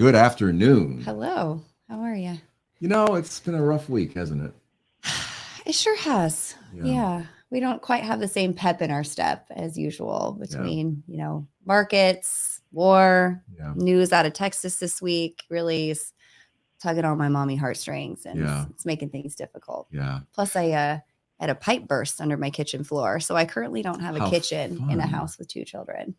Good afternoon. Hello. How are you? It's been a rough week, hasn't it? It sure has. Yeah. We don't quite have the same pep in our step as usual between, markets, war, news out of Texas this week really is tugging on my mommy heartstrings and it's making things difficult. Yeah. Plus I had a pipe burst under my kitchen floor. So I currently don't have a kitchen in a house with 2 children.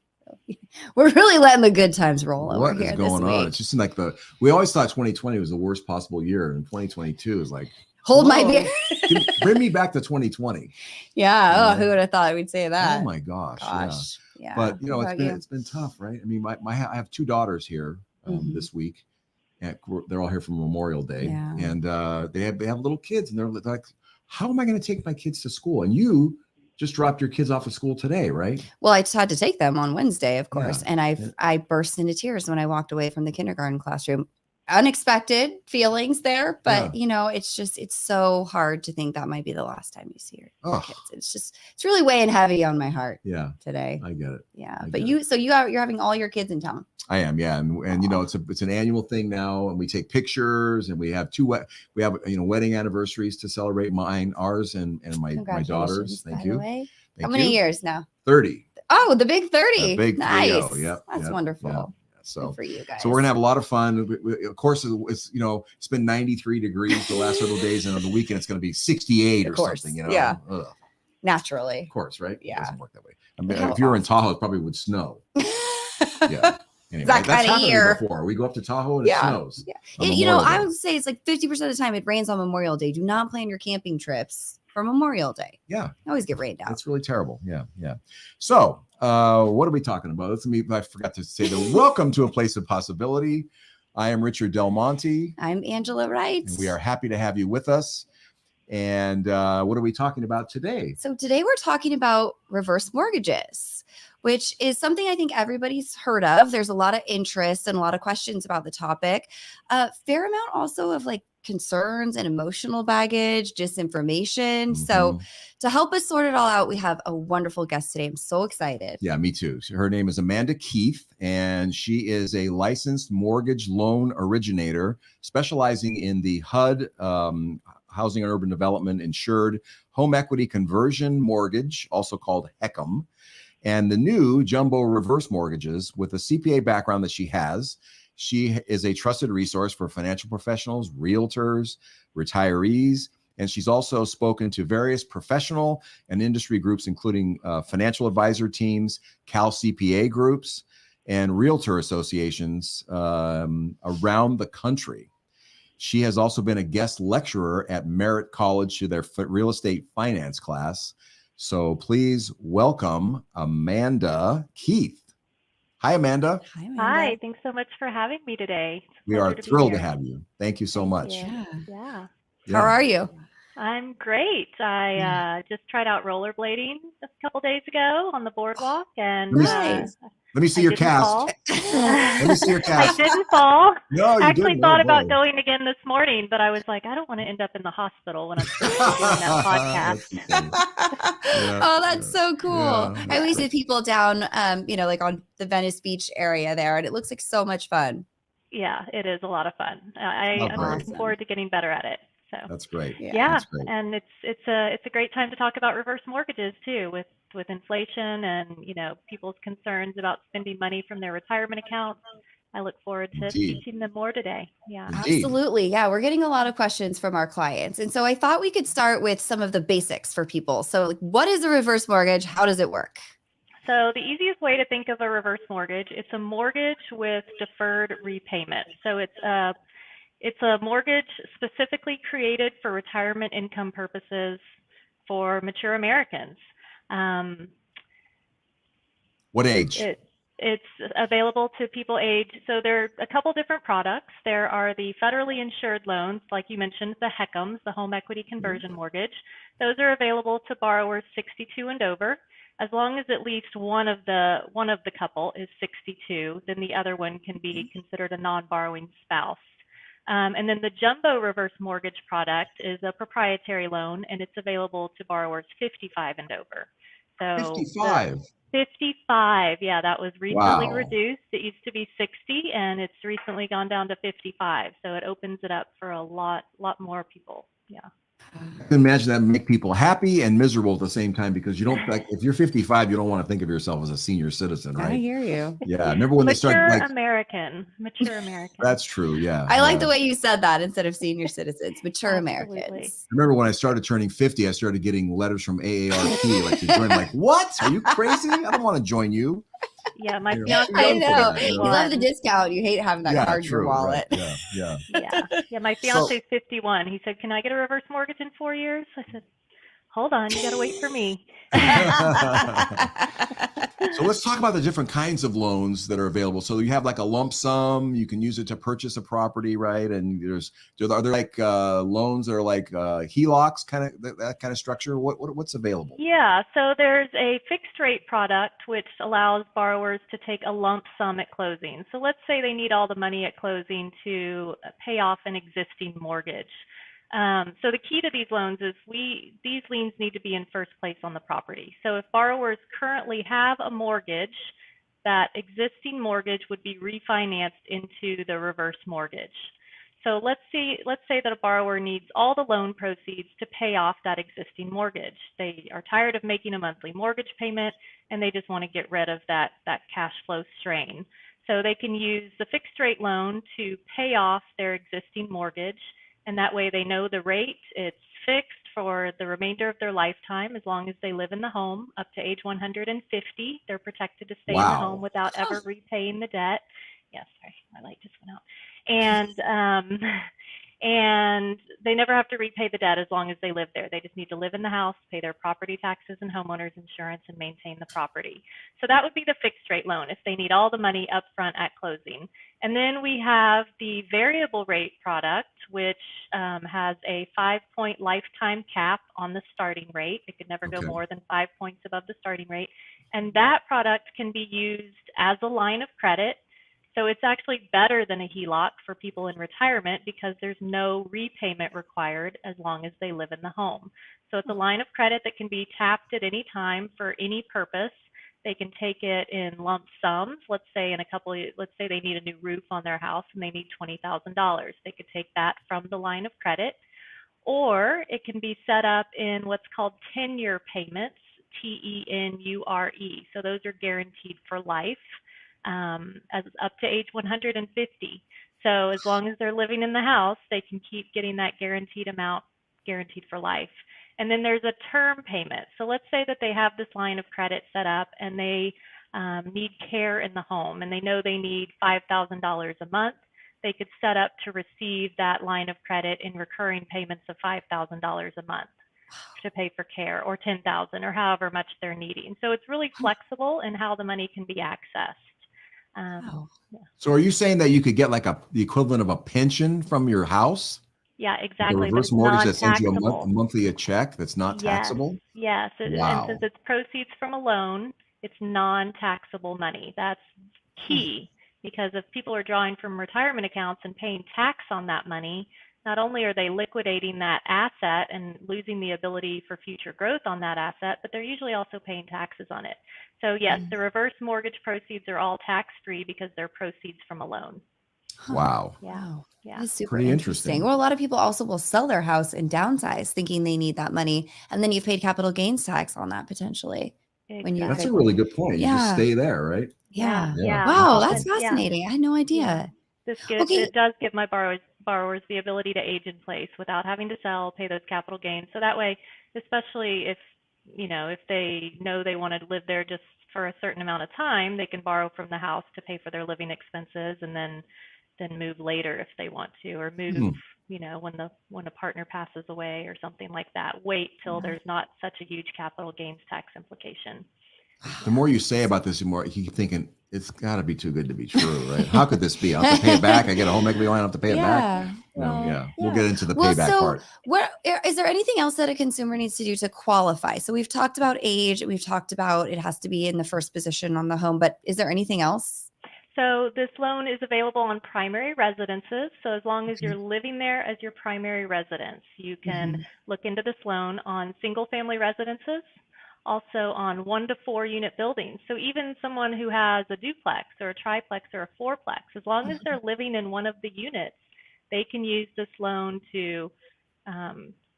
We're really letting the good times roll over here. What is going on? It's just like we always thought 2020 was the worst possible year, and 2022 is like hold my beer. Bring me back to 2020. Yeah. Who would have thought we'd say that? Oh my gosh. Yeah. But it's been tough, right? I mean, I have 2 daughters here this week, and they're all here for Memorial Day, and they have little kids, and they're like, "How am I going to take my kids to school?" And you just dropped your kids off at school today, right? Well, I just had to take them on Wednesday, of course. And I burst into tears when I walked away from the kindergarten classroom. Unexpected feelings there, but it's so hard to think that might be the last time you see your kids. It's really weighing heavy on my heart. Today. I get it. But you're having all your kids in town. I am, and it's an annual thing now, and we take pictures, and we have wedding anniversaries to celebrate ours and my daughters. Thank you. How many years now? 30. Oh, the big 30. Big nice. 30. Yep. That's wonderful. Yeah. So good for you guys. So we're gonna have a lot of fun. Of course, it's been 93 degrees the last several days, and on the weekend it's going to be 68 or something. Yeah. Naturally. Of course, right? Yeah. It doesn't work that way. I mean, if you were in Tahoe, it probably would snow. Yeah. Anyway, that's happened year. Before. We go up to Tahoe and it snows. Yeah. I would say it's like 50% of the time it rains on Memorial Day. Do not plan your camping trips for Memorial Day. Yeah. Always get rained out. That's really terrible. Yeah. So what are we talking about? I forgot to say welcome to A Place of Possibility. I am Richard Del Monte. I'm Angela Wright. And we are happy to have you with us. And what are we talking about today? So today we're talking about reverse mortgages, which is something I think everybody's heard of. There's a lot of interest and a lot of questions about the topic. Fair amount also of concerns and emotional baggage, disinformation. Mm-hmm. So to help us sort it all out, we have a wonderful guest today. I'm so excited. Yeah, me too. Her name is Amanda Keith, and she is a licensed mortgage loan originator specializing in the HUD, Housing and Urban Development Insured Home Equity Conversion Mortgage, also called HECM, and the new jumbo reverse mortgages. With a CPA background that she has, she is a trusted resource for financial professionals, realtors, retirees, and she's also spoken to various professional and industry groups, including financial advisor teams, Cal CPA groups, and realtor associations around the country. She has also been a guest lecturer at Merritt College to their real estate finance class. So please welcome Amanda Keith. Hi, Amanda. Hi, thanks so much for having me today. We are thrilled to have you. Thank you so much. Yeah. How are you? I'm great. I just tried out rollerblading a couple days ago on the boardwalk, and let me see your cast. Let me see your cast. I didn't fall. No, you actually didn't. thought about going again this morning, but I was like, I don't want to end up in the hospital when I'm doing that podcast. That's so cool. Yeah, I always see people down, on the Venice Beach area there, and it looks like so much fun. Yeah, it is a lot of fun. I'm looking forward to getting better at it. So that's great. Yeah, that's great. And it's a great time to talk about reverse mortgages too, with inflation and people's concerns about spending money from their retirement accounts. I look forward to teaching them more today. Yeah, absolutely. Yeah, we're getting a lot of questions from our clients, and so I thought we could start with some of the basics for people. So, what is a reverse mortgage? How does it work? So the easiest way to think of a reverse mortgage, it's a mortgage with deferred repayment. So it's a mortgage specifically created for retirement income purposes for mature Americans. What age? It's available to people so there are a couple different products. There are the federally insured loans, like you mentioned, the HECMs, the Home Equity Conversion Mortgage. Those are available to borrowers 62 and over. As long as at least one of the couple is 62, then the other one can be considered a non-borrowing spouse. And then the jumbo reverse mortgage product is a proprietary loan, and it's available to borrowers 55 and over. So 55. 55. Yeah, that was recently Wow. reduced. It used to be 60, and it's recently gone down to 55. So it opens it up for a lot more people. Yeah. I can imagine that make people happy and miserable at the same time, because you don't, like, if you're 55, you don't want to think of yourself as a senior citizen, I right? hear you. Yeah. Remember when they started, Mature like, American. Mature American. that's true. Yeah. I like yeah. the way you said that instead of senior citizens, mature Absolutely. Americans. I remember when I started turning 50, I started getting letters from AARP, like, to join. Like, what? Are you crazy? I don't want to join you. Yeah, my You know, fiance. too young I for know. that, You love the discount. You hate having that Yeah, card in your true. Right. wallet. Yeah. Yeah. My fiance is 51. He said, "Can I get a reverse mortgage in 4 years?" I said, "Hold on, you got to wait for me." So let's talk about the different kinds of loans that are available. So you have like a lump sum, you can use it to purchase a property, are there like loans that are like HELOCs, kind of that kind of structure? What's available? Yeah, so there's a fixed rate product which allows borrowers to take a lump sum at closing. So let's say they need all the money at closing to pay off an existing mortgage. So the key to these loans is these liens need to be in first place on the property. So if borrowers currently have a mortgage, that existing mortgage would be refinanced into the reverse mortgage. So let's say that a borrower needs all the loan proceeds to pay off that existing mortgage. They are tired of making a monthly mortgage payment, and they just want to get rid of that cash flow strain. So they can use the fixed rate loan to pay off their existing mortgage, and that way they know the rate. It's fixed for the remainder of their lifetime as long as they live in the home up to age 150. They're protected to stay in the home without ever repaying the debt. Yeah, sorry, my light just went out. And they never have to repay the debt as long as they live there. They just need to live in the house, pay their property taxes and homeowners insurance, and maintain the property. So that would be the fixed rate loan if they need all the money up front at closing. And then we have the variable rate product, which has a 5-point lifetime cap on the starting rate. It could never go more than 5 points above the starting rate. And that product can be used as a line of credit. So it's actually better than a HELOC for people in retirement because there's no repayment required as long as they live in the home. So it's a line of credit that can be tapped at any time for any purpose. They can take it in lump sums. Let's say they need a new roof on their house and they need $20,000. They could take that from the line of credit, or it can be set up in what's called tenure payments, TENURE. So those are guaranteed for life. As up to age 150. So as long as they're living in the house, they can keep getting that guaranteed amount, guaranteed for life. And then there's a term payment. So let's say that they have this line of credit set up and they need care in the home and they know they need $5,000 a month. They could set up to receive that line of credit in recurring payments of $5,000 a month to pay for care, or $10,000, or however much they're needing. So it's really flexible in how the money can be accessed. So are you saying that you could get like the equivalent of a pension from your house? Yeah, Like exactly. a reverse mortgage that sends you Non-taxable. monthly a check that's not taxable? Yes. Wow. And since it's proceeds from a loan, it's non-taxable money. That's key, because if people are drawing from retirement accounts and paying tax on that money, not only are they liquidating that asset and losing the ability for future growth on that asset, but they're usually also paying taxes on it. So yes, the reverse mortgage proceeds are all tax-free because they're proceeds from a loan. Wow. Wow. Yeah. That's super Pretty interesting. Well, a lot of people also will sell their house and downsize thinking they need that money. And then you've paid capital gains tax on that potentially. Exactly. That's a really good point. You just stay there, right? Yeah. Yeah. Wow, that's fascinating. I had no idea. It does give my borrowers the ability to age in place without having to sell, pay those capital gains. So that way, especially if they know they want to live there just for a certain amount of time, they can borrow from the house to pay for their living expenses, and then move later if they want to, or move, when a partner passes away or something like that. Wait till there's not such a huge capital gains tax implication. The more you say about this, the more you keep thinking, it's got to be too good to be true, right? How could this be? I have to pay it back. I get a home equity line, I have to pay it back. We'll get into the payback part. Is there anything else that a consumer needs to do to qualify? So we've talked about age. We've talked about it has to be in the first position on the home, but is there anything else? So this loan is available on primary residences. So as long as you're living there as your primary residence, you can look into this loan. On single family residences, also on 1 to 4 unit buildings. So even someone who has a duplex or a triplex or a fourplex, as long as they're living in one of the units, they can use this loan to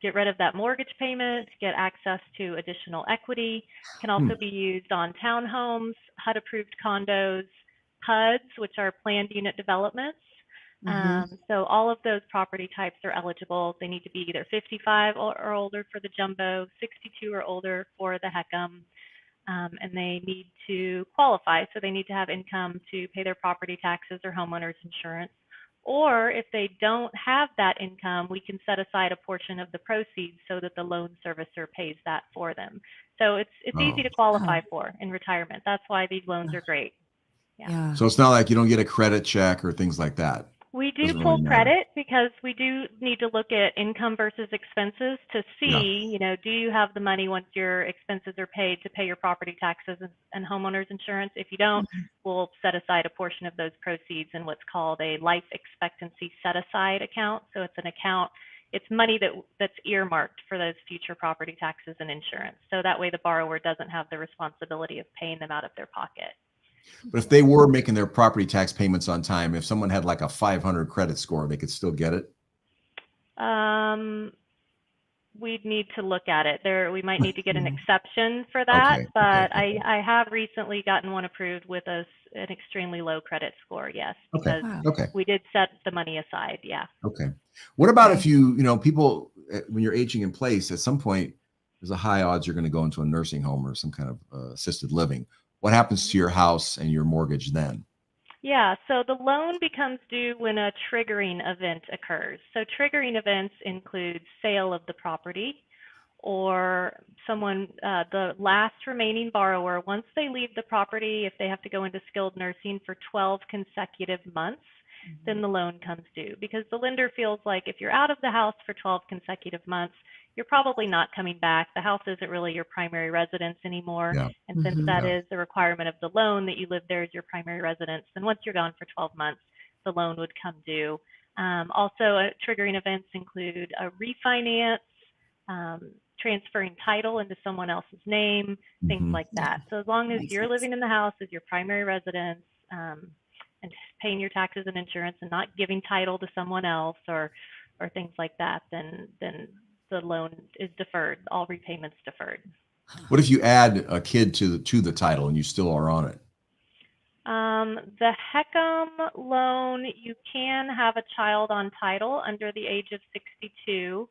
get rid of that mortgage payment, get access to additional equity. Can also be used on townhomes, HUD-approved condos, PUDs, which are planned unit developments. So all of those property types are eligible. They need to be either 55 or older for the jumbo, 62 or older for the HECM, and they need to qualify. So they need to have income to pay their property taxes or homeowners insurance. Or if they don't have that income, we can set aside a portion of the proceeds so that the loan servicer pays that for them. So it's easy to qualify for in retirement. That's why these loans are great. Yeah. So it's not like you don't get a credit check or things like that. We do Doesn't pull really matter. credit because we do need to look at income versus expenses to see, you know, do you have the money once your expenses are paid to pay your property taxes and homeowners insurance? If you don't, we'll set aside a portion of those proceeds in what's called a life expectancy set aside account. So it's an account, it's money that's earmarked for those future property taxes and insurance. So that way the borrower doesn't have the responsibility of paying them out of their pocket. But if they were making their property tax payments on time, if someone had like a 500 credit score, they could still get it? We'd need to look at it. We might need to get an exception for that, but I have recently gotten one approved with an extremely low credit score, yes, because we did set the money aside, Okay. What about if people, when you're aging in place, at some point, there's a high odds you're going to go into a nursing home or some kind of assisted living. What happens to your house and your mortgage then? Yeah, so the loan becomes due when a triggering event occurs. So triggering events include sale of the property or someone, the last remaining borrower, once they leave the property, if they have to go into skilled nursing for 12 consecutive months, then the loan comes due. Because the lender feels like if you're out of the house for 12 consecutive months, you're probably not coming back. The house isn't really your primary residence anymore. Yeah. And since that is the requirement of the loan that you live there as your primary residence, then once you're gone for 12 months, the loan would come due. Also, triggering events include a refinance, transferring title into someone else's name, things like that. So as long as you're living in the house as your primary residence and paying your taxes and insurance and not giving title to someone else or things like that, then the loan is deferred, all repayments deferred. What if you add a kid to the title and you still are on it? The HECM loan, you can have a child on title under the age of 62.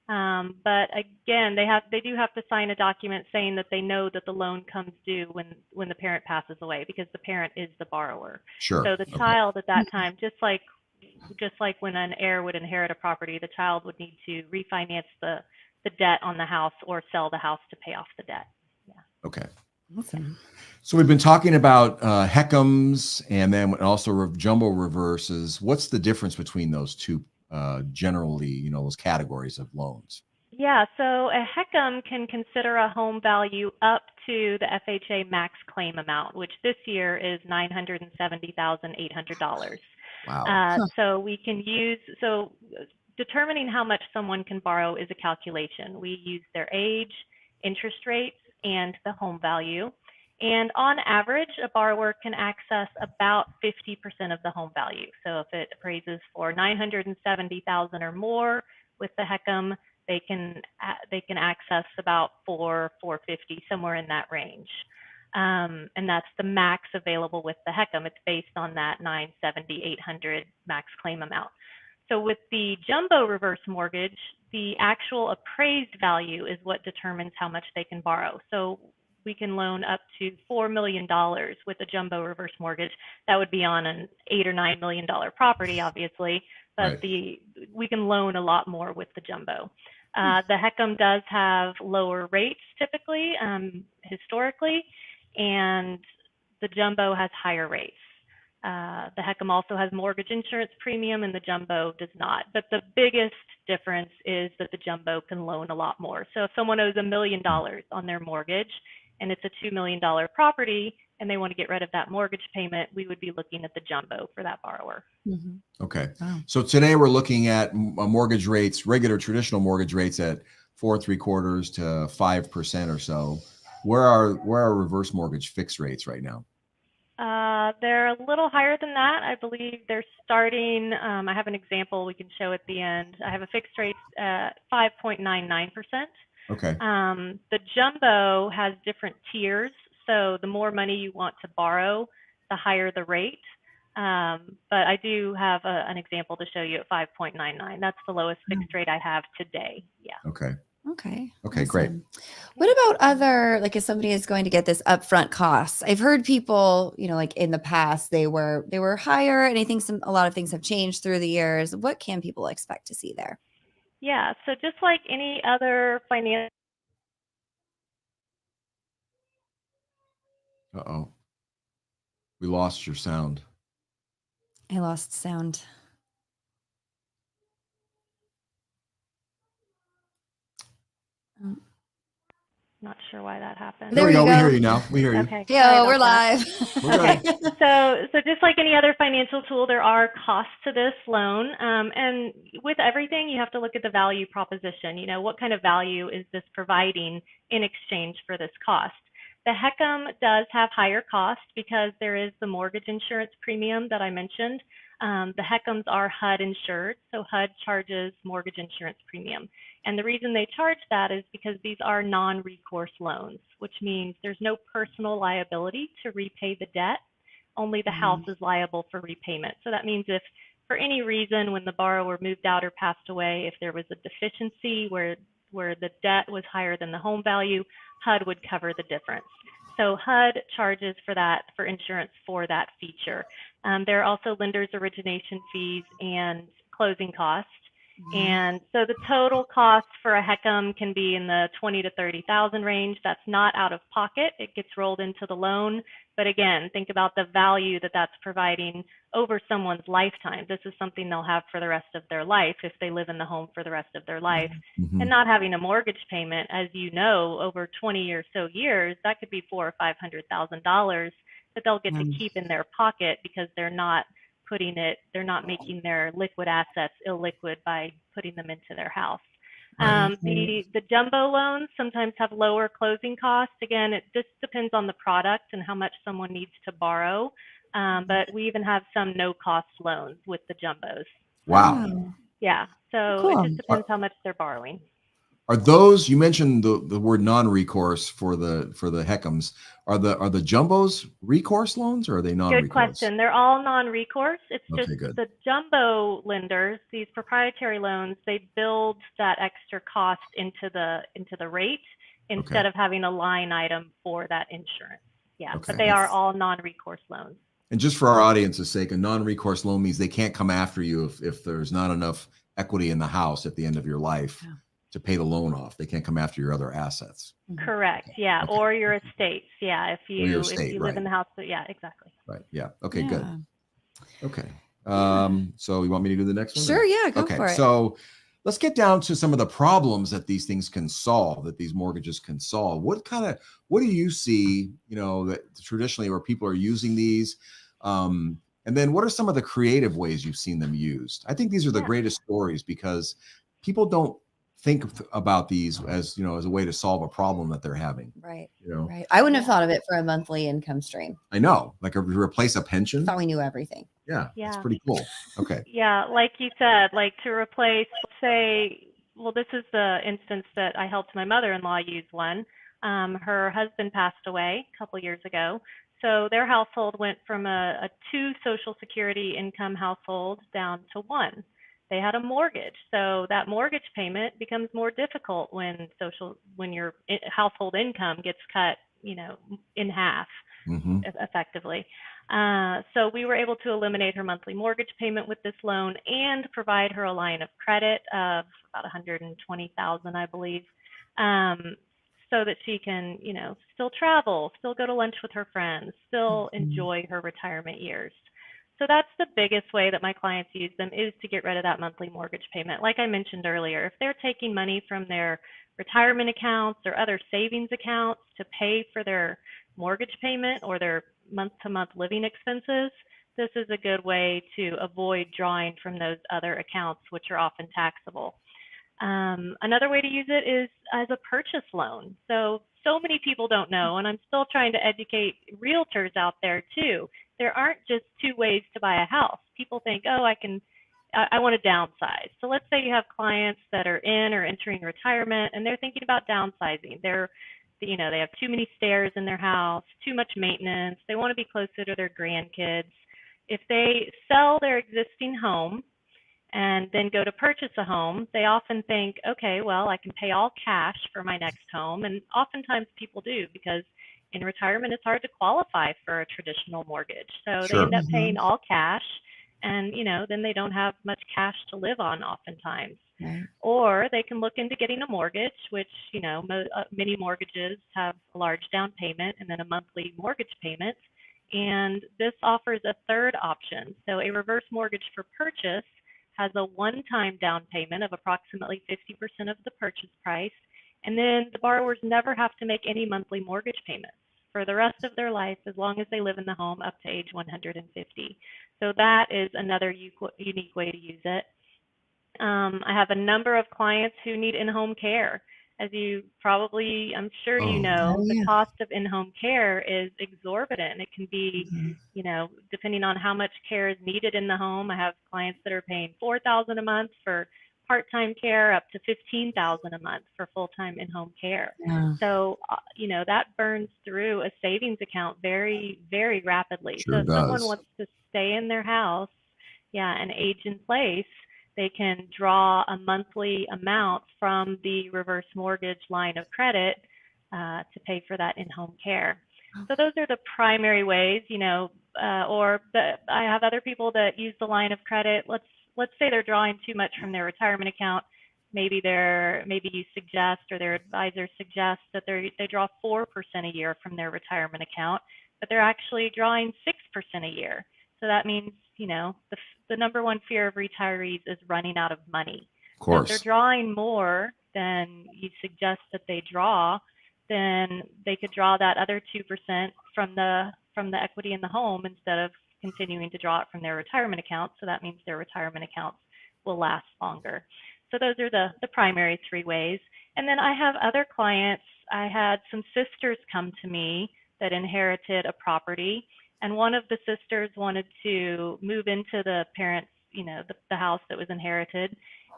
But again, they do have to sign a document saying that they know that the loan comes due when the parent passes away, because the parent is the borrower. Sure. So the child at that time, just like when an heir would inherit a property, the child would need to refinance the debt on the house or sell the house to pay off the debt. Yeah. Okay. Awesome. So we've been talking about HECMs and then also jumbo reverses. What's the difference between those two generally, those categories of loans? Yeah, so a HECM can consider a home value up to the FHA max claim amount, which this year is $970,800. Wow. So we can determining how much someone can borrow is a calculation. We use their age, interest rates, and the home value. And on average, a borrower can access about 50% of the home value. So if it appraises for $970,000 or more with the HECM, they can access about $450, somewhere in that range. And that's the max available with the HECM. It's based on that $970,800 max claim amount. So with the jumbo reverse mortgage, the actual appraised value is what determines how much they can borrow. So we can loan up to $4 million with a jumbo reverse mortgage. That would be on an $8 or $9 million property, obviously, but we can loan a lot more with the jumbo. The HECM does have lower rates typically, historically, and the jumbo has higher rates. The HECM also has mortgage insurance premium and the jumbo does not. But the biggest difference is that the jumbo can loan a lot more. So if someone owes $1 million on their mortgage and it's a $2 million property and they want to get rid of that mortgage payment, we would be looking at the jumbo for that borrower. Okay. Wow. So today we're looking at mortgage rates, regular traditional mortgage rates at 4.75% to 5% or so. Where are reverse mortgage fixed rates right now? They're a little higher than that. I believe they're starting, I have an example we can show at the end. I have a fixed rate at 5.99%. Okay. The jumbo has different tiers. So the more money you want to borrow, the higher the rate. But I do have an example to show you at 5.99. That's the lowest fixed rate I have today. Yeah. Okay. Okay. Okay, great. What about other, like if somebody is going to get this upfront costs? I've heard people, like in the past, they were higher, and I think a lot of things have changed through the years. What can people expect to see there? Yeah. So just like any other financial. Uh-oh. We lost your sound. I lost sound. Not sure why that happened. There we go. We hear you now. We hear you. Okay. Yo, we're live. Okay. So just like any other financial tool, there are costs to this loan. And with everything, you have to look at the value proposition. What kind of value is this providing in exchange for this cost? The HECM does have higher costs because there is the mortgage insurance premium that I mentioned. The HECMs are HUD insured, so HUD charges mortgage insurance premium. And the reason they charge that is because these are non-recourse loans, which means there's no personal liability to repay the debt. Only the house is liable for repayment. So that means if for any reason when the borrower moved out or passed away, if there was a deficiency where the debt was higher than the home value, HUD would cover the difference. So HUD charges for insurance for that feature. There are also lender's origination fees and closing costs. And so the total cost for a HECM can be in the 20 to 30,000 range. That's not out of pocket. It gets rolled into the loan. But again, think about the value that that's providing over someone's lifetime. This is something they'll have for the rest of their life if they live in the home for the rest of their life. Mm-hmm. And not having a mortgage payment, as you know, over 20 or so years, that could be $400,000 or $500,000 that they'll get to keep in their pocket because they're not making their liquid assets illiquid by putting them into their house. The jumbo loans sometimes have lower closing costs. Again, it just depends on the product and how much someone needs to borrow. But we even have some no-cost loans with the jumbos. Wow. Yeah. So Cool. it just depends how much they're borrowing. Are those, you mentioned the word non-recourse for the HECMs, are the jumbos recourse loans, or are they non-recourse? Good question. They're all non-recourse. It's just good. the jumbo lenders, these proprietary loans, they build that extra cost into the rate instead of having a line item for that insurance. Yeah, Okay. but they are all non-recourse loans. And just for our audience's sake, a non-recourse loan means they can't come after you if there's not enough equity in the house at the end of your life to pay the loan off. They can't come after your other assets. Correct. Yeah. Okay. Or your estates. Yeah. If you live in the house. Yeah, exactly. Right. Yeah. Okay, good. Okay. So you want me to do the next one? Sure. Yeah. Go for it. So let's get down to some of the problems that these things can solve, that these mortgages can solve. What do you see, that traditionally where people are using these? And then what are some of the creative ways you've seen them used? I think these are the greatest stories because people don't think about these as a way to solve a problem that they're having. Right. Right. I wouldn't have thought of it for a monthly income stream. I know, like replace a pension. I thought we knew everything. Yeah. That's pretty cool. Okay. Yeah. Like you said, like to replace, say, well, this is the instance that I helped my mother-in-law use one. Her husband passed away a couple years ago. So their household went from a 2 Social Security income household down to 1. They had a mortgage, so that mortgage payment becomes more difficult when your household income gets cut, in half, effectively. So we were able to eliminate her monthly mortgage payment with this loan and provide her a line of credit of about $120,000, I believe, so that she can, still travel, still go to lunch with her friends, still enjoy her retirement years. So that's the biggest way that my clients use them, is to get rid of that monthly mortgage payment. Like I mentioned earlier, if they're taking money from their retirement accounts or other savings accounts to pay for their mortgage payment or their month-to-month living expenses, this is a good way to avoid drawing from those other accounts, which are often taxable. Another way to use it is as a purchase loan. So many people don't know, and I'm still trying to educate realtors out there too. There aren't just two ways to buy a house. People think, oh, I want to downsize. So let's say you have clients that are in or entering retirement, and they're thinking about downsizing. They have too many stairs in their house, too much maintenance. They want to be closer to their grandkids. If they sell their existing home and then go to purchase a home, they often think, okay, well, I can pay all cash for my next home. And oftentimes people do, because in retirement, it's hard to qualify for a traditional mortgage. So they end up paying all cash, and, then they don't have much cash to live on oftentimes. Right. Or they can look into getting a mortgage, which, many mortgages have a large down payment and then a monthly mortgage payment. And this offers a third option. So a reverse mortgage for purchase has a one-time down payment of approximately 50% of the purchase price, and then the borrowers never have to make any monthly mortgage payments for the rest of their life, as long as they live in the home up to age 150. So that is another unique way to use it. I have a number of clients who need in-home care. As you probably, I'm sure the cost of in-home care is exorbitant. It can be, depending on how much care is needed in the home. I have clients that are paying $4,000 a month for part-time care, up to $15,000 a month for full-time in-home care. Yeah. So, that burns through a savings account very, very rapidly. Sure so if does. someone wants to stay in their house, and age in place, they can draw a monthly amount from the reverse mortgage line of credit to pay for that in-home care. So those are the primary ways, I have other people that use the line of credit. Let's say they're drawing too much from their retirement account. Maybe you suggest, or their advisor suggests, that they draw 4% a year from their retirement account, but they're actually drawing 6% a year. So that means, the number one fear of retirees is running out of money. Of course. So if they're drawing more than you suggest that they draw, then they could draw that other 2% from the equity in the home instead of continuing to draw it from their retirement account. So that means their retirement accounts will last longer. So those are the primary three ways. And then I have other clients. I had some sisters come to me that inherited a property, and one of the sisters wanted to move into the parents, the house that was inherited,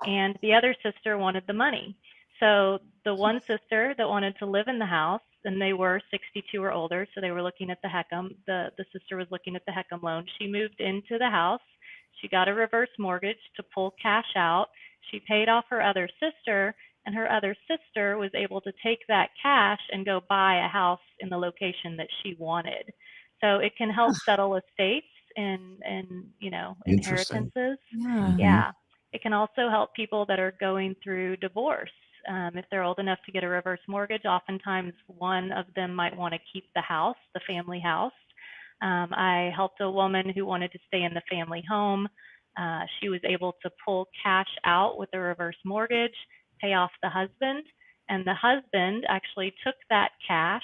and the other sister wanted the money. So the one sister that wanted to live in the house, and they were 62 or older, so they were looking at the HECM. The sister was looking at the HECM loan. She moved into the house. She got a reverse mortgage to pull cash out. She paid off her other sister, and her other sister was able to take that cash and go buy a house in the location that she wanted. So it can help settle estates and inheritances. Yeah. It can also help people that are going through divorce. If they're old enough to get a reverse mortgage, oftentimes one of them might want to keep the house, the family house. I helped a woman who wanted to stay in the family home. She was able to pull cash out with a reverse mortgage, pay off the husband, and the husband actually took that cash,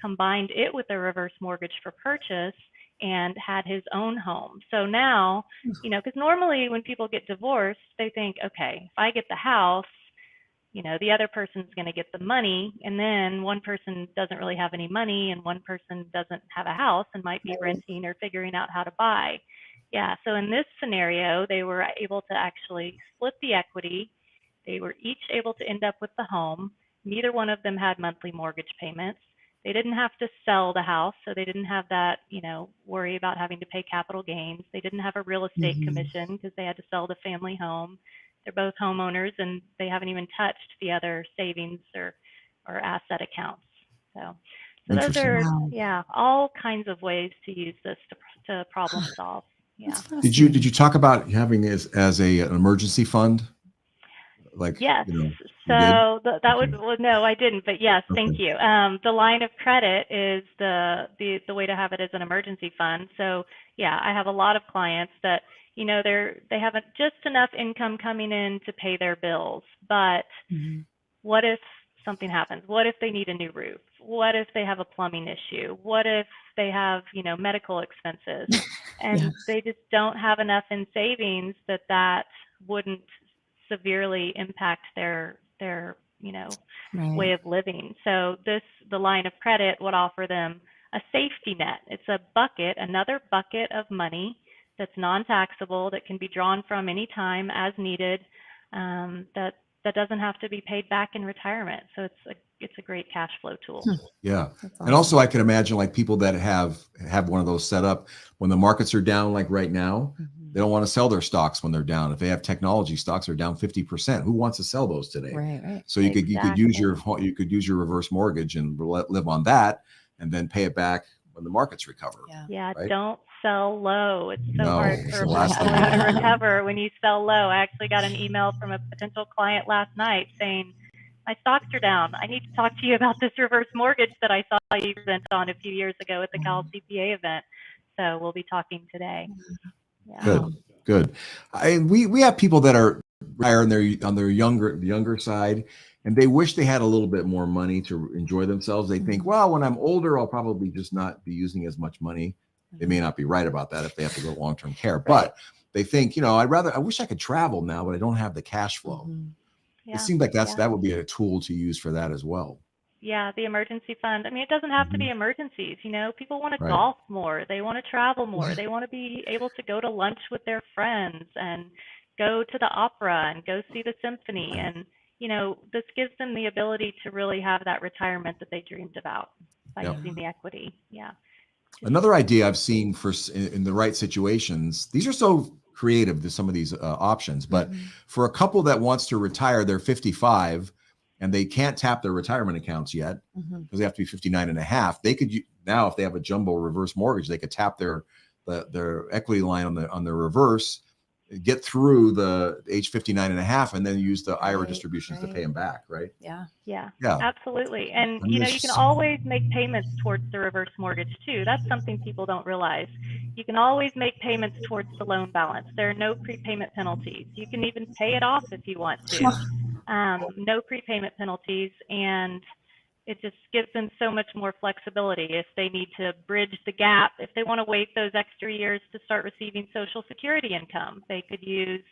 combined it with a reverse mortgage for purchase, and had his own home. So now, because normally when people get divorced, they think, okay, if I get the house, the other person's going to get the money, and then one person doesn't really have any money, and one person doesn't have a house and might be renting or figuring out how to buy. Yeah, so in this scenario, they were able to actually split the equity. They were each able to end up with the home. Neither one of them had monthly mortgage payments. They didn't have to sell the house, so they didn't have that, worry about having to pay capital gains. They didn't have a real estate commission because they had to sell the family home. They're both homeowners, and they haven't even touched the other savings or asset accounts. So those are, all kinds of ways to use this to problem solve. Yeah. Did you talk about having this as an emergency fund? Yes. So that would, no, I didn't, but yes, thank you. The line of credit is the way to have it as an emergency fund. So yeah, I have a lot of clients that, they have just enough income coming in to pay their bills, but what if something happens? What if they need a new roof? What if they have a plumbing issue? What if they have, medical expenses, and they just don't have enough in savings that wouldn't severely impact their Right. way of living. So the line of credit would offer them a safety net. It's a bucket, another bucket of money that's non-taxable, that can be drawn from anytime as needed, that doesn't have to be paid back in retirement. So it's a great cash flow tool. Yeah. That's And also awesome. I can imagine like people that have one of those set up when the markets are down, like right now, they don't want to sell their stocks when they're down. If they have technology stocks, they're down 50%. Who wants to sell those today? Right. So you could use your reverse mortgage and live on that and then pay it back when the markets recover. Yeah, right? don't sell low. It's so No, hard it's for the a last thing portfolio you to wanna do. recover when you sell low. I actually got an email from a potential client last night saying, my stocks are down. I need to talk to you about this reverse mortgage that I saw you present on a few years ago at the Cal CPA event. So we'll be talking today. Yeah. Good. We have people that are higher on their younger side, and they wish they had a little bit more money to enjoy themselves. They think, well, when I'm older, I'll probably just not be using as much money. They may not be right about that if they have to go to long-term care, but they think, I wish I could travel now, but I don't have the cash flow. It seems like that would be a tool to use for that as well. Yeah, the emergency fund. I mean, it doesn't have to be emergencies. People want to golf more. They want to travel more. They want to be able to go to lunch with their friends and go to the opera and go see the symphony. And, this gives them the ability to really have that retirement that they dreamed about by using the equity. Yeah. Another idea I've seen in the right situations, these are so creative to some of these options, but for a couple that wants to retire, they're 55 and they can't tap their retirement accounts yet because they have to be 59 and a half. They could now, if they have a jumbo reverse mortgage, they could tap their equity line on their reverse, get through the age 59 and a half, and then use the IRA distributions to pay them back. Right. Yeah, absolutely. And, you can always make payments towards the reverse mortgage too. That's something people don't realize. You can always make payments towards the loan balance. There are no prepayment penalties. You can even pay it off if you want to. No prepayment penalties. And it just gives them so much more flexibility if they need to bridge the gap. If they want to wait those extra years to start receiving Social Security income, they could use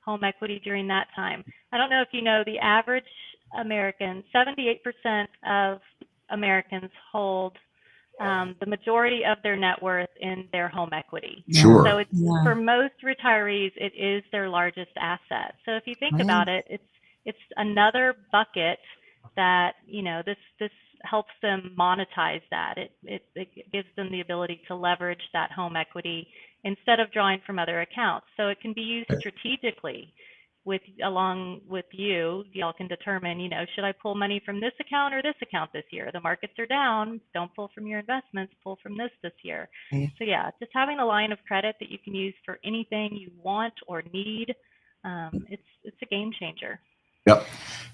home equity during that time. I don't know if you know, the average American, 78% of Americans hold the majority of their net worth in their home equity. Sure. So it's, for most retirees, it is their largest asset. So if you think about it, it's another bucket that, this helps them monetize that. It gives them the ability to leverage that home equity instead of drawing from other accounts. So it can be used strategically along with you. Y'all can determine, should I pull money from this account or this account this year? The markets are down. Don't pull from your investments, pull from this year. So yeah, just having a line of credit that you can use for anything you want or need, it's a game changer. Yep.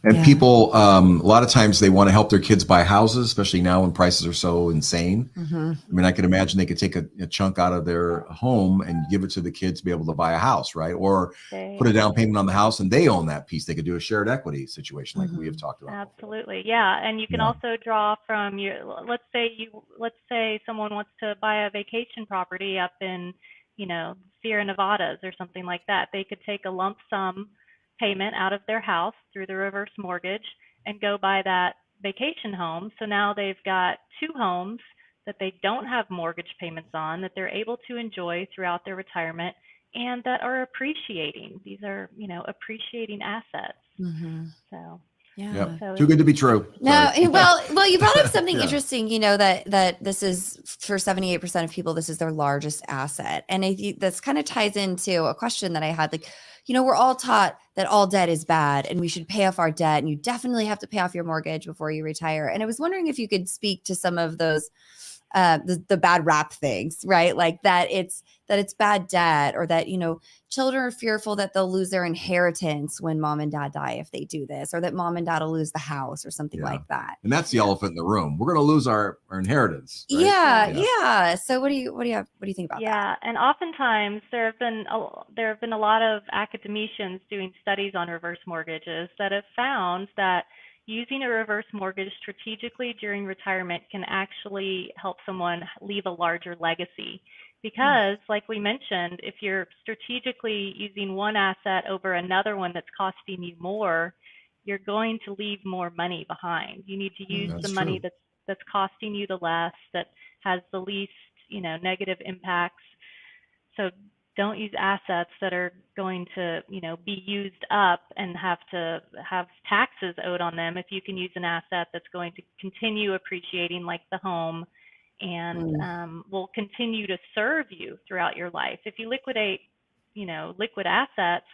And people, a lot of times they want to help their kids buy houses, especially now when prices are so insane. I mean, I can imagine they could take a chunk out of their home and give it to the kids to be able to buy a house, right? Or put a down payment on the house and they own that piece. They could do a shared equity situation like we have talked about. Absolutely. Yeah. And you can also draw from let's say someone wants to buy a vacation property up in, Sierra Nevadas or something like that. They could take a lump sum payment out of their house through the reverse mortgage and go buy that vacation home. So now they've got two homes that they don't have mortgage payments on, that they're able to enjoy throughout their retirement and that are appreciating. These are, appreciating assets. So yeah, so too good to be true. No, well, you brought up something interesting, that this is for 78% of people, this is their largest asset. And that's kind of ties into a question that I had, like, we're all taught that all debt is bad and we should pay off our debt, and you definitely have to pay off your mortgage before you retire. And I was wondering if you could speak to some of those the bad rap things, right? Like that it's bad debt, or that, children are fearful that they'll lose their inheritance when mom and dad die if they do this, or that mom and dad will lose the house or something like that. And that's the elephant in the room. We're going to lose our inheritance. Right? Yeah. So what do you think about that? Yeah, and oftentimes there have been a lot of academicians doing studies on reverse mortgages that have found that using a reverse mortgage strategically during retirement can actually help someone leave a larger legacy. because, like we mentioned, if you're strategically using one asset over another one that's costing you more, you're going to leave more money behind. You need to use That's the money true. that's costing you the less, that has the least, negative impacts. So don't use assets that are going to, be used up and have to have taxes owed on them, if you can use an asset that's going to continue appreciating, like the home, and will continue to serve you throughout your life. If you liquidate, liquid assets,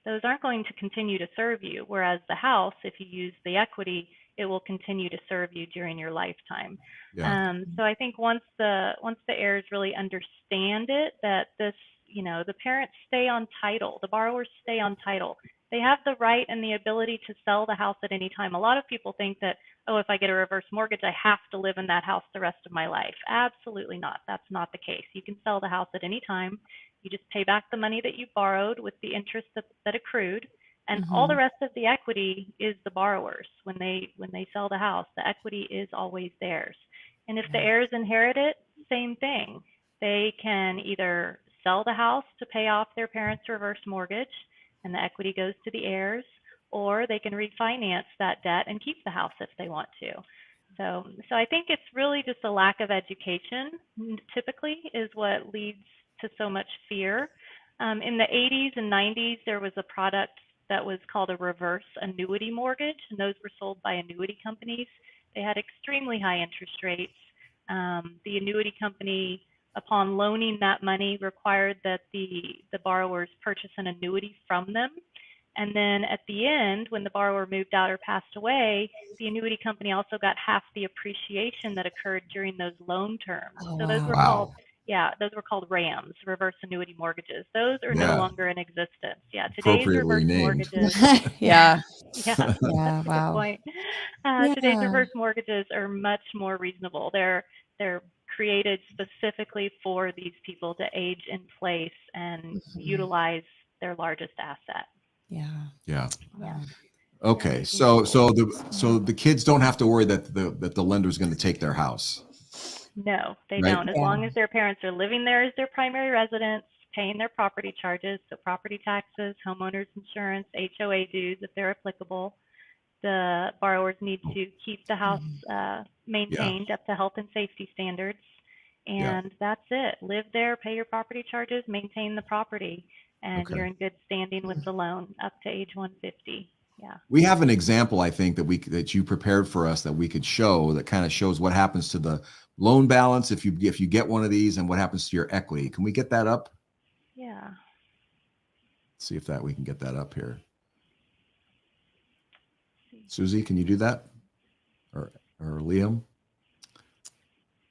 those aren't going to continue to serve you. Whereas the house, if you use the equity, it will continue to serve you during your lifetime. Yeah. So I think once the heirs really understand it, that this, the parents stay on title, the borrowers stay on title. They have the right and the ability to sell the house at any time. A lot of people think that, oh, if I get a reverse mortgage, I have to live in that house the rest of my life. Absolutely not. That's not the case. You can sell the house at any time. You just pay back the money that you borrowed with the interest that accrued, and all the rest of the equity is the borrower's. When they sell the house, the equity is always theirs. And if the heirs inherit it, same thing. They can either sell the house to pay off their parents' reverse mortgage, and the equity goes to the heirs, or they can refinance that debt and keep the house if they want to. So I think it's really just a lack of education, typically, is what leads to so much fear. In the 80s and 90s, there was a product that was called a reverse annuity mortgage, and those were sold by annuity companies. They had extremely high interest rates. The annuity company, upon loaning that money, required that the borrowers purchase an annuity from them. And then at the end, when the borrower moved out or passed away, the annuity company also got half the appreciation that occurred during those loan terms. Oh, So those were Wow. those were called RAMs, reverse annuity mortgages. Those are no Yeah. longer in existence. Yeah, today's Appropriately reverse named. mortgages. Yeah. Yeah, Yeah. that's a good Wow. point. Today's Yeah. reverse mortgages are much more reasonable. They're created specifically for these people to age in place and utilize their largest asset. Yeah. Yeah. Yeah. Okay. Yeah, So reasonable. the kids don't have to worry that the lender is going to take their house, No, they right? don't. As Yeah. long as their parents are living there as their primary residence, paying their property charges, so property taxes, homeowners insurance, HOA dues if they're applicable. The borrowers need to keep the house Yeah. maintained up to health and safety standards. Yeah. And that's it. Live there, pay your property charges, maintain the property, and Okay. you're in good standing with the loan up to age 150. Yeah. We have an example, I think, that you prepared for us that we could show that kind of shows what happens to the loan balance if you get one of these, and what happens to your equity. Can we get that up? Yeah. See if we can get that up here. Susie, can you do that? Or Liam?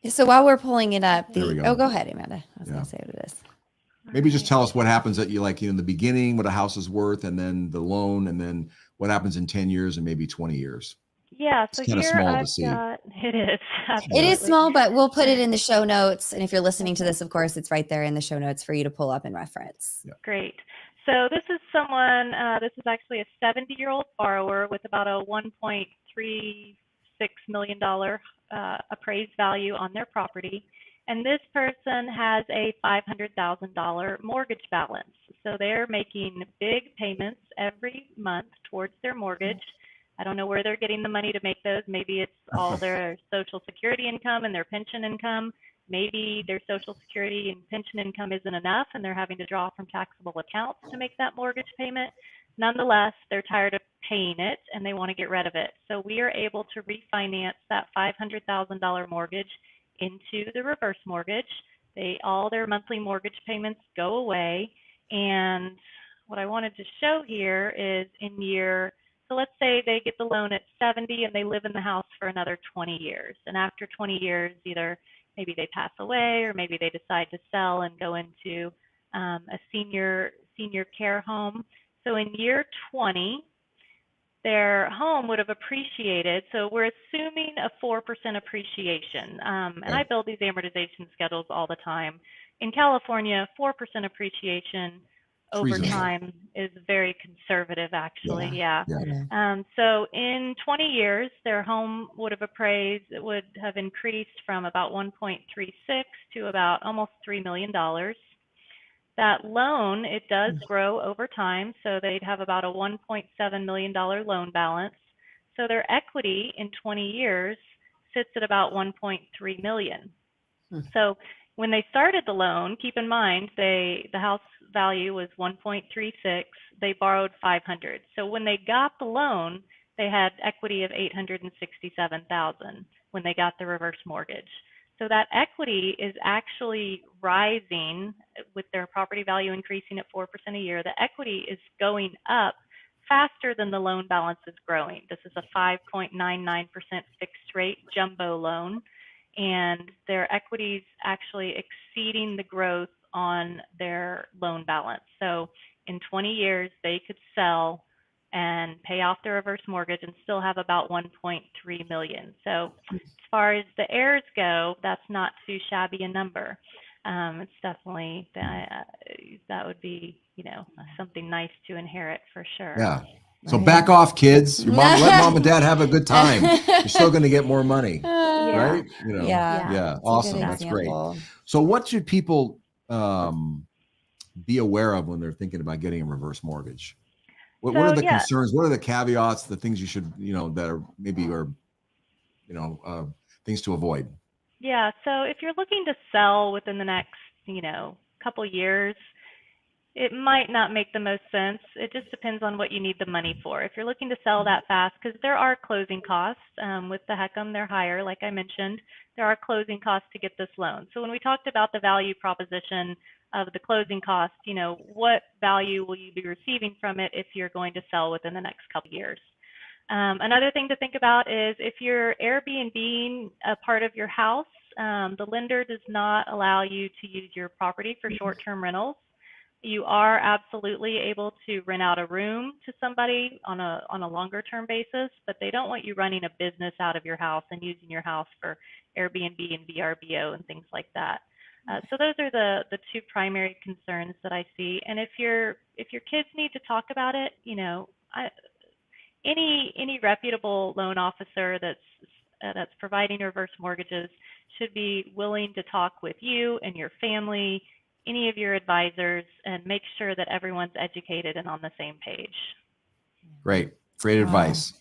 So while we're pulling it up, There we go. go ahead, Amanda. I was Yeah. going to say what it is. Maybe just tell us what happens at in the beginning, what a house is worth, and then the loan, and then what happens in 10 years and maybe 20 years. Yeah, It's so kind of here small to I've see. got, it is, It is absolutely. small, but we'll put it in the show notes. And if you're listening to this, of course, it's right there in the show notes for you to pull up and reference. Yeah. Great. So this is someone, this is actually a 70-year-old borrower with about a $1.36 million appraised value on their property. And this person has a $500,000 mortgage balance. So they're making big payments every month towards their mortgage. I don't know where they're getting the money to make those. Maybe it's all their Social Security income and their pension income. Maybe their Social Security and pension income isn't enough and they're having to draw from taxable accounts to make that mortgage payment. Nonetheless, they're tired of paying it and they want to get rid of it. So we are able to refinance that $500,000 mortgage into the reverse mortgage. All their monthly mortgage payments go away. And what I wanted to show here is so let's say they get the loan at 70 and they live in the house for another 20 years. And after 20 years, either maybe they pass away or maybe they decide to sell and go into a senior care home. So in year 20, their home would have appreciated. So we're assuming a 4% appreciation. And I build these amortization schedules all the time. In California, 4% appreciation over reasonable. time is very conservative, actually. Yeah. Yeah. So in 20 years, their home would have increased from about 1.36 to about almost $3 million. That loan, it does grow over time. So they'd have about a $1.7 million loan balance. So their equity in 20 years sits at about 1.3 million. So when they started the loan, keep in mind the house value was 1.36. They borrowed 500. So when they got the loan, they had equity of 867,000 when they got the reverse mortgage. So that equity is actually rising with their property value increasing at 4% a year. The equity is going up faster than the loan balance is growing. This is a 5.99% fixed rate jumbo loan, and their equity's actually exceeding the growth on their loan balance. So in 20 years, they could sell and pay off their reverse mortgage and still have about 1.3 million. So as far as the heirs go, that's not too shabby a number. It's definitely that would be, something nice to inherit for sure. Yeah. So back off, kids. Let mom and dad have a good time. You're still going to get more money, right? Yeah. Awesome. That's great. So what should people be aware of when they're thinking about getting a reverse mortgage? What are the concerns? What are the caveats, the things you should, that are maybe things to avoid? Yeah. So if you're looking to sell within the next, couple years, it might not make the most sense. It just depends on what you need the money for. If you're looking to sell that fast, because there are closing costs with the HECM, they're higher, like I mentioned. There are closing costs to get this loan. So when we talked about the value proposition of the closing cost, what value will you be receiving from it if you're going to sell within the next couple years? Another thing to think about is if you're Airbnb a part of your house, the lender does not allow you to use your property for short-term rentals. You are absolutely able to rent out a room to somebody on a longer term basis, but they don't want you running a business out of your house and using your house for Airbnb and VRBO and things like that. So those are the two primary concerns that I see. And if your kids need to talk about it, any reputable loan officer that's providing reverse mortgages should be willing to talk with you and your family, any of your advisors, and make sure that everyone's educated and on the same page. Great advice.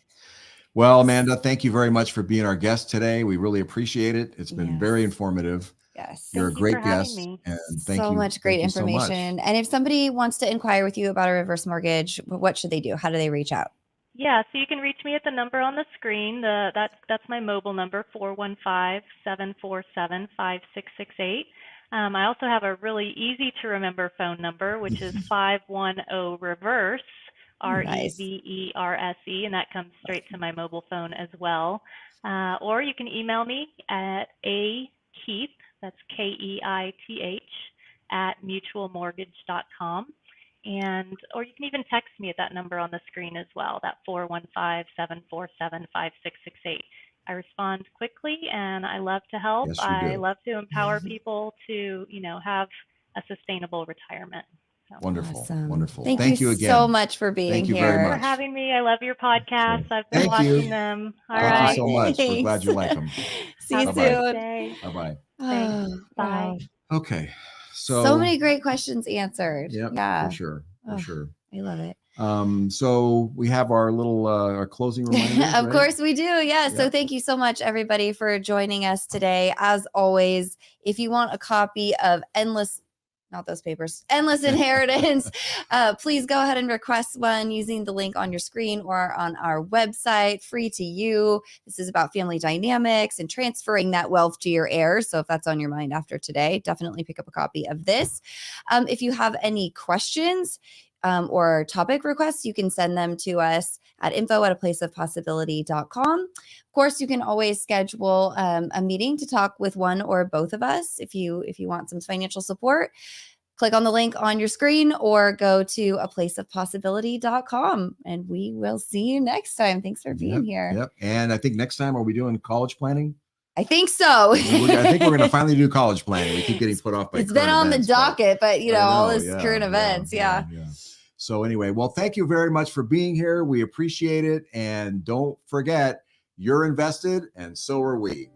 Well, Amanda, thank you very much for being our guest today. We really appreciate it. It's been very informative. Yes. You're a great guest. And thank you so much great information. So much. And if somebody wants to inquire with you about a reverse mortgage, what should they do? How do they reach out? Yeah, so you can reach me at the number on the screen. That's my mobile number, 415-747-5668. I also have a really easy to remember phone number, which is 510-REVERSE, REVERSE, and that comes straight to my mobile phone as well. Or you can email me at akeith, that's KEITH, @mutualmortgage.com. Or you can even text me at that number on the screen as well, that 415-747-5668. I respond quickly and I love to help. Yes, I love to empower people to, have a sustainable retirement. So. Wonderful. Awesome. Wonderful. Thank you again so much for being here. Very much. For having me. I love your podcast. I've been watching them. Thank you so much. We're glad you like them. See you soon. Bye-bye. Thanks. Bye. Okay. So many great questions answered. Yeah, for sure. For sure. I love it. So we have our little our closing reminders. Of course we do. Yeah. So thank you so much, everybody, for joining us today. As always, if you want a copy of Endless Inheritance, please go ahead and request one using the link on your screen or on our website, free to you. This is about family dynamics and transferring that wealth to your heirs. So if that's on your mind after today, definitely pick up a copy of this. If you have any questions or topic requests, you can send them to us at info@aplaceofpossibility.com. Of course, you can always schedule a meeting to talk with one or both of us if you want some financial support. Click on the link on your screen or go to aplaceofpossibility.com, and we will see you next time. Thanks for being here. And I think next time, are we doing college planning? I think so. I think we're going to finally do college planning. We keep getting put off by it's been on events, the docket, but you know, all this yeah, current events. Yeah. So anyway, well, thank you very much for being here. We appreciate it. And don't forget, you're invested and so are we.